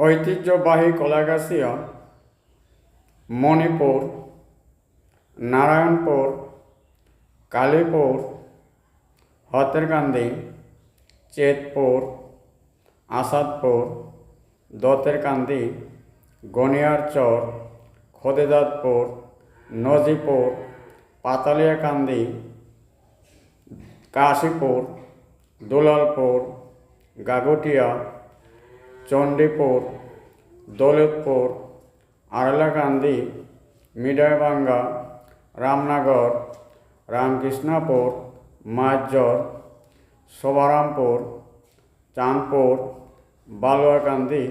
ঐতিহ্যবাহী কলাগাছিয়া, মণিপুর, নারায়ণপুর, কালীপুর, হতেরকান্দি, চেতপুর, আসাদপুর, দতেরকান্দি, গনিয়ারচর, খোদেদাতপুর, নজিপুর, পাতালিয়াকান্দি, কাশীপুর, দুলালপুর, গাগুটিয়া, চণ্ডীপুর, দৌলতপুর, আরলাকান্দি, মিডাইবাঙ্গা, রামনগর, রামকৃষ্ণপুর, মাইজর, শোভারামপুর, চাঁদপুর, বালুয়াকান্দি,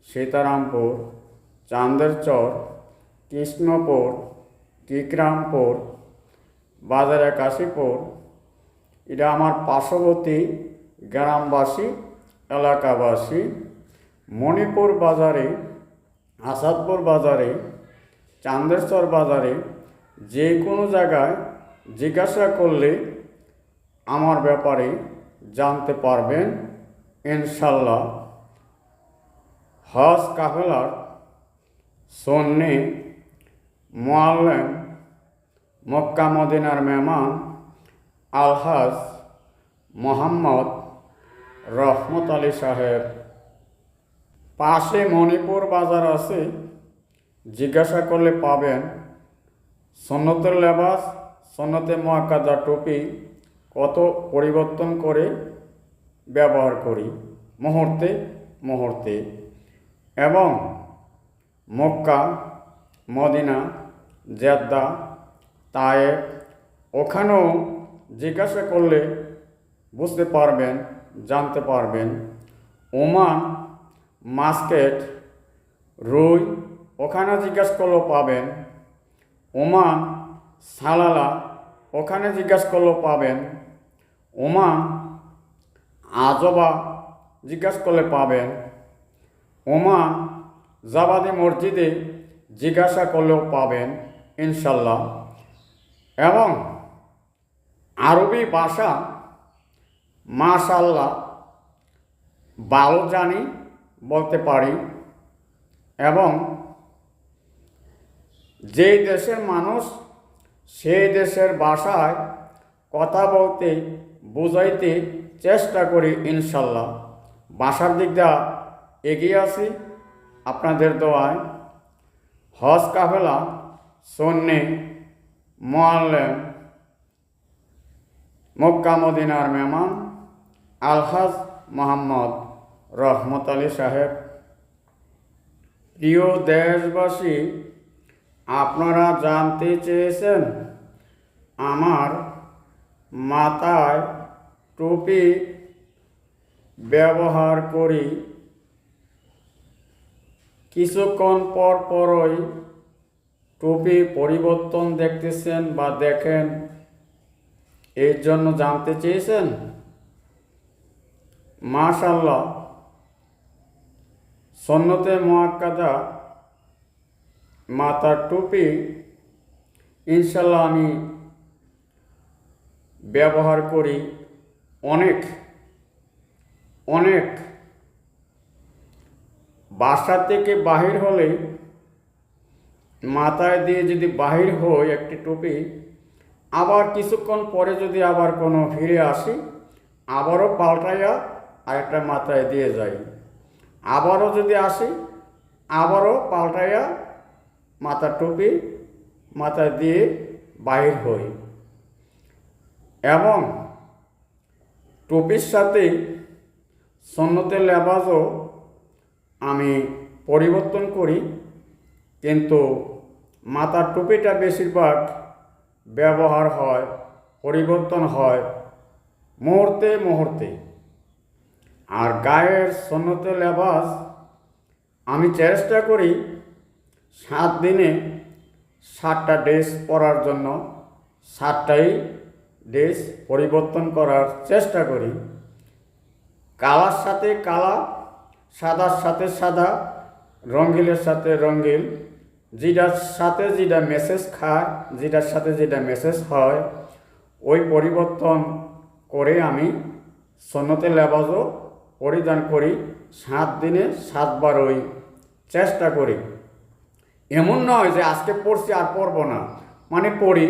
সীতারামপুর, চান্দেরচর, কৃষ্ণপুর, কিকরামপুর, বাজারে কাশীপুর। এটা আমার পার্শ্ববর্তী গ্রামবাসী, এলাকাবাসী। মণিপুর বাজারে, আসাদপুর বাজারে, চান্দেরচর বাজারে যে কোনো জায়গায় জিজ্ঞাসা করলে আমার ব্যাপারে জানতে পারবেন ইনশাল্লাহ। হজ কাফেলার সুন্নি মুআল্লিম, মক্কা মদিনার মেহমান আলহাজ মোহাম্মদ রহমত আলী সাহেব। পাশে মণিপুর বাজার আছে, জিজ্ঞাসা করলে পাবেন। সুন্নতের লেবাস, সুন্নতে মুআক্কাদা টুপি কত পরিবর্তন করে ব্যবহার করি মুহূর্তে মুহূর্তে। এবং মক্কা, মদিনা, জেদ্দা, তায়েফ, ওখানেও জিজ্ঞাসা করলে বুঝতে পারবেন, জানতে পারবেন। ওমান, মাস্কেট, রুই, ওখানে জিজ্ঞাসা করলেও পাবেন। ওমান, সালালা, ওখানে জিজ্ঞাসা করলেও পাবেন। ওমান, আজবা জিজ্ঞাসা করলে পাবেন। ওমান জাবাদি মসজিদে জিজ্ঞাসা করলেও পাবেন ইনশাল্লাহ। এবং আরবি ভাষা মাশাআল্লাহ ভালো জানি, বলতে পারি। এবং যেই দেশের মানুষ সেই দেশের ভাষায় কথা বলতে বুঝাইতে চেষ্টা করি ইনশাল্লাহ। ভাষার দিক দিয়ে এগিয়ে আছি আপনাদের দোয়ায়। হজ কাফেলা সুন্নি মুআল্লিম, মক্কা মদিনার মেহমান আলহাজ মোহাম্মদ রহমত আলী সাহেব। প্রিয় দেশবাসী, আপনারা জানতে চেয়েছেন আমার মাথায় টুপি ব্যবহার করি, কিছুক্ষণ পর পরই টুপি পরিবর্তন দেখতেছেন বা দেখেন, এর জন্য জানতে চেয়েছেন। মাশাআল্লাহ, সুন্নতে মুআক্কাদা মাথার টুপি ইনশাল্লাহ আমি ব্যবহার করি অনেক অনেক। বাসা থেকে বাহির হলে মাথায় দিয়ে যদি বাহির হই একটি টুপি, আবার কিছুক্ষণ পরে যদি আবার কোনো ফিরে আসি, আবারও পাল্টাইয়া আরেকটা মাথায় দিয়ে যাই। আবারও যদি আসি, আবারও পাল্টাইয়া মাথার টুপি মাথায় দিয়ে বাহির হই। এবং টুপির সাথে সুন্নতের লেবাসও আমি পরিবর্তন করি, কিন্তু মাথার টুপিটা বেশিরভাগ ব্যবহার হয়, পরিবর্তন হয় মুহূর্তে মুহূর্তে। আর গায়ের সুন্নতে লেবাস আমি চেষ্টা করি 7 দিনে 7টা ড্রেস পরার জন্য, 7টাই ড্রেস পরিবর্তন করার চেষ্টা করি। কালার সাথে কালা, সাদার সাথে সাদা, রঙিলের সাথে রঙিল, যেটার সাথে যেটা মেসেজ খায়, যেটার সাথে যেটা মেসেজ হয়, ওই পরিবর্তন করে আমি সুন্নতে লেবাসও পরিধান করি 7 দিনে 7 বার ওই চেষ্টা করি। এমন নয় যে আজকে পড়ছি আর পড়ব না, মানে পড়ি,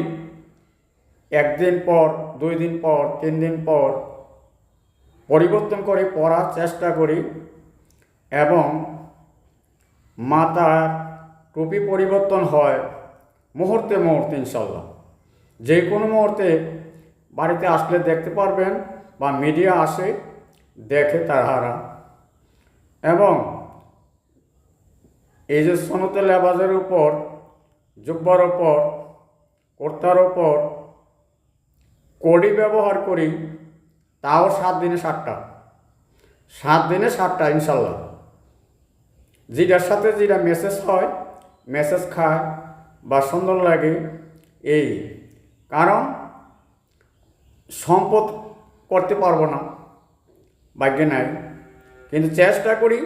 1 দিন পর, 2 দিন পর, 3 দিন পর পরিবর্তন করে পড়ার চেষ্টা করি। এবং মাথার টুপি পরিবর্তন হয় মুহূর্তে মুহূর্তে ইনশাল্লাহ। যে কোনো মুহূর্তে বাড়িতে আসলে দেখতে পারবেন, বা মিডিয়া আসে দেখে তাহারা। এবং এই যে সনতে লেবাজের উপর, জুব্বার উপর, কুর্তার উপর কড়ি ব্যবহার করি, তাও 7 দিনে 7টা, 7 দিনে 7টা ইনশাল্লাহ। যেটার সাথে যেটা মেসেজ হয়, মেসেজ খায় বা সুন্দর লাগে, এই কারণ সম্পদ করতে পারবো না, ভাগ্যে নাই, কিন্তু চেষ্টা করি